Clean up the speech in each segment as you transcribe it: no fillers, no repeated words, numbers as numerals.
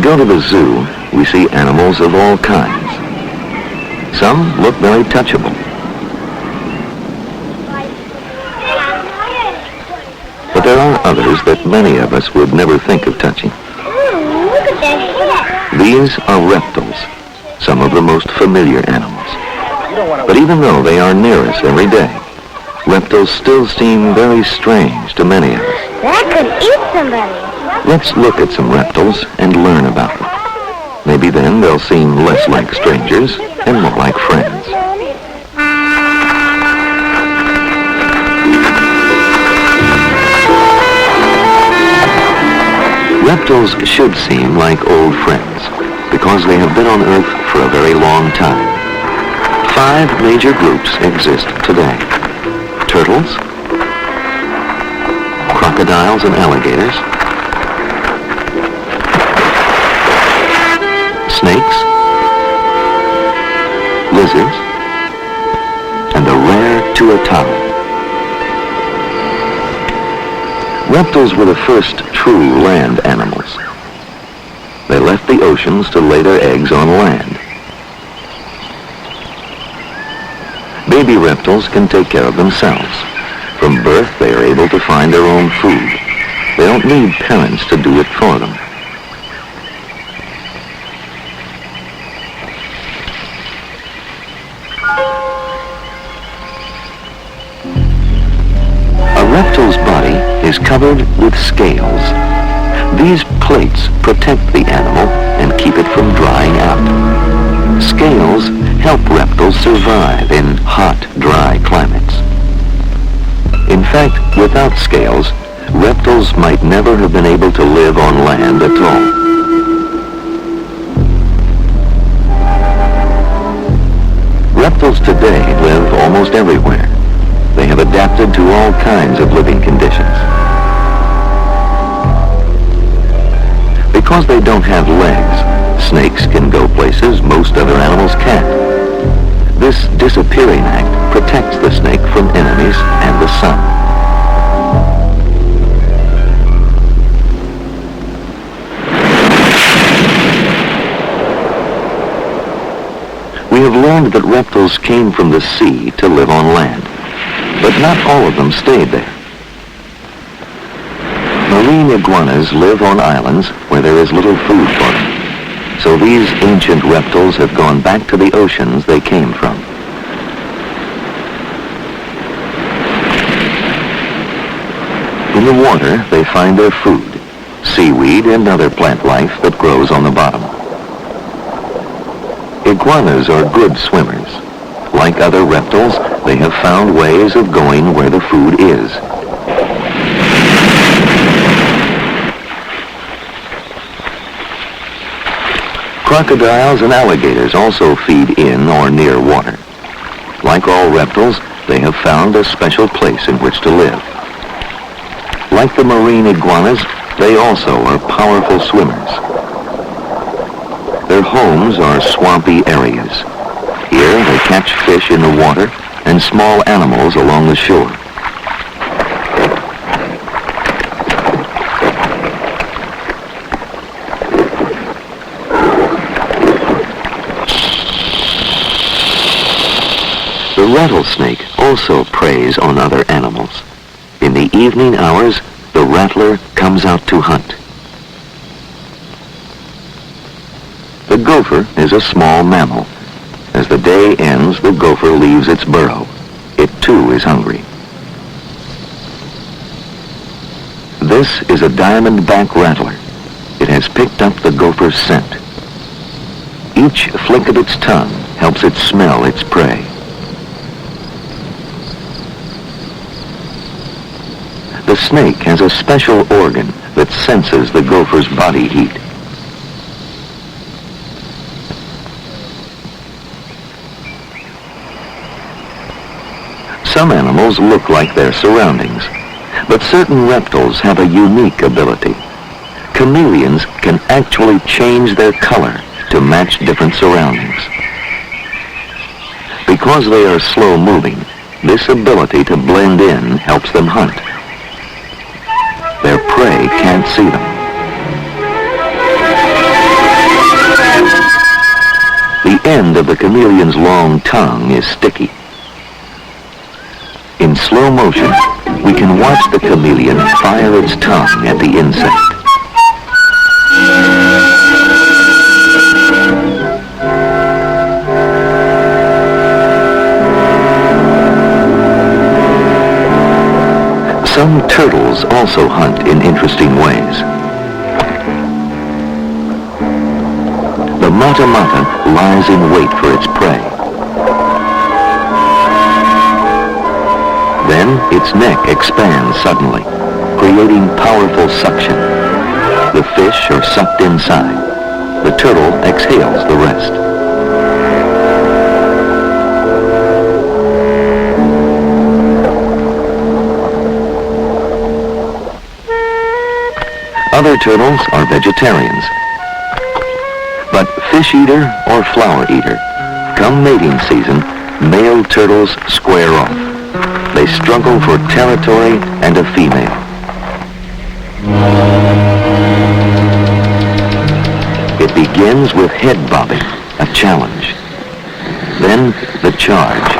go to the zoo, we see animals of all kinds. Some look very touchable. But there are others that many of us would never think of touching. Look at that head. These are reptiles, some of the most familiar animals. But even though they are near us every day, reptiles still seem very strange to many of us. That could eat somebody. Let's look at some reptiles and learn about them. Maybe then they'll seem less like strangers and more like friends. Reptiles should seem like old friends because they have been on Earth for a very long time. 5 major groups exist today: turtles, crocodiles and alligators, snakes, lizards, and the rare tuatara. Reptiles were the first true land animals. They left the oceans to lay their eggs on land. Baby reptiles can take care of themselves. From birth, they are able to find their own food. They don't need parents to do it for them. A reptile's body is covered with scales. These plates protect the animal and keep it from drying out. Scales help reptiles survive in hot, dry climates. In fact, without scales, reptiles might never have been able to live on land at all. Reptiles today live almost everywhere. They have adapted to all kinds of living conditions. Because they don't have legs, snakes can go places most other animals can't. This disappearing act protects the snake from enemies and the sun. We have learned that reptiles came from the sea to live on land, but not all of them stayed there. Marine iguanas live on islands where there is little food for them. So these ancient reptiles have gone back to the oceans they came from. In the water, they find their food, seaweed and other plant life that grows on the bottom. Iguanas are good swimmers. Like other reptiles, they have found ways of going where the food is. Crocodiles and alligators also feed in or near water. Like all reptiles, they have found a special place in which to live. Like the marine iguanas, they also are powerful swimmers. Their homes are swampy areas. Here they catch fish in the water and small animals along the shore. The rattlesnake also preys on other animals. In the evening hours, the rattler comes out to hunt. The gopher is a small mammal. As the day ends, the gopher leaves its burrow. It too is hungry. This is a diamondback rattler. It has picked up the gopher's scent. Each flick of its tongue helps it smell its prey. The snake has a special organ that senses the gopher's body heat. Some animals look like their surroundings, but certain reptiles have a unique ability. Chameleons can actually change their color to match different surroundings. Because they are slow-moving, this ability to blend in helps them hunt. Their prey can't see them. end of the chameleon's long tongue is sticky. In slow motion, we can watch the chameleon fire its tongue at the insect. Some turtles also hunt in interesting ways. The mata-mata lies in wait for its prey. Then its neck expands suddenly, creating powerful suction. The fish are sucked inside. The turtle exhales the rest. Other turtles are vegetarians. But fish eater or flower eater, come mating season, male turtles square off. They struggle for territory and a female. It begins with head bobbing, a challenge. Then the charge.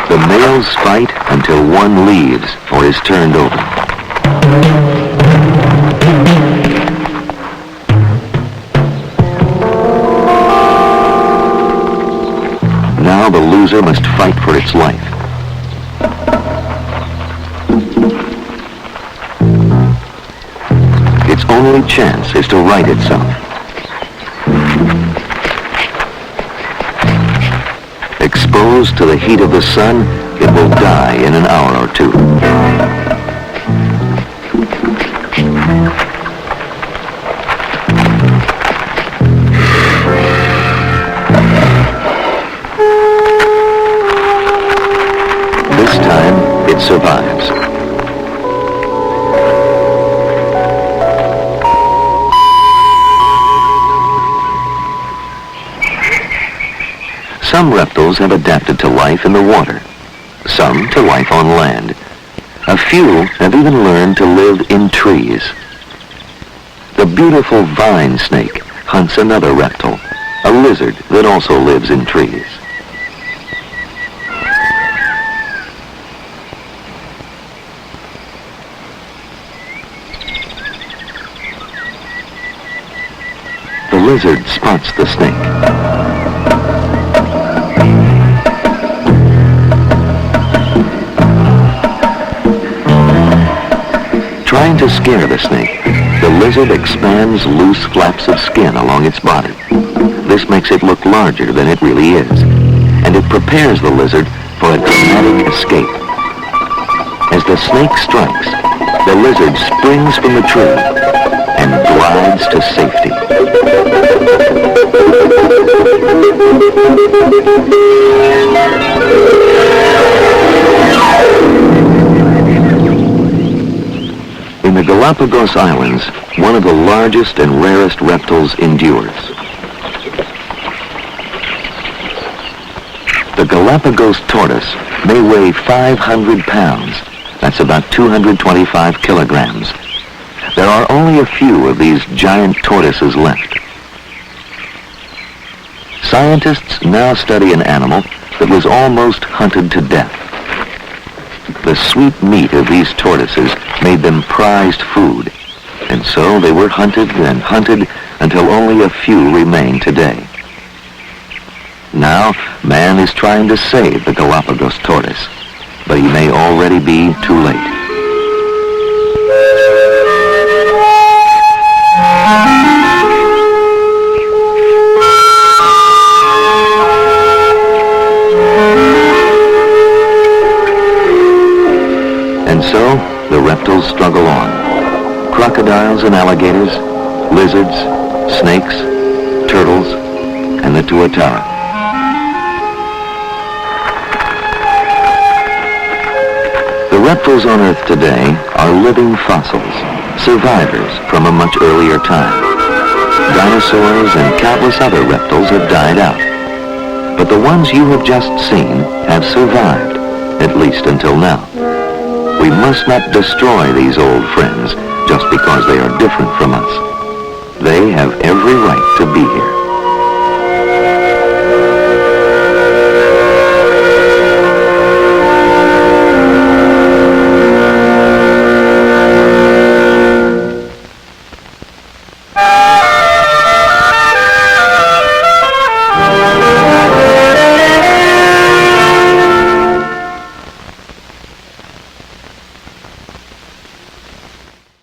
The males fight until one leaves or is turned over. Now the loser must fight for its life. Its only chance is to right itself. Exposed to the heat of the sun, it will die in an hour or two. This time, it survives. Some reptiles have adapted to life in the water, some to life on land. A few have even learned to live in trees. The beautiful vine snake hunts another reptile, a lizard that also lives in trees. The lizard spots the snake. Trying to scare the snake, the lizard expands loose flaps of skin along its body. This makes it look larger than it really is, and it prepares the lizard for a dramatic escape. As the snake strikes, the lizard springs from the tree and glides to safety. In the Galapagos Islands, one of the largest and rarest reptiles endures. The Galapagos tortoise may weigh 500 pounds. That's about 225 kilograms. There are only a few of these giant tortoises left. Scientists now study an animal that was almost hunted to death. The sweet meat of these tortoises made them prized food, and so they were hunted and hunted until only a few remain today. Now, man is trying to save the Galapagos tortoise, but he may already be too late. And so, the reptiles struggle on. Crocodiles and alligators, lizards, snakes, turtles, and the tuatara. reptiles on Earth today are living fossils, survivors from a much earlier time. Dinosaurs and countless other reptiles have died out. But the ones you have just seen have survived, at least until now. We must not destroy these old friends just because they are different from us. They have every right to be here.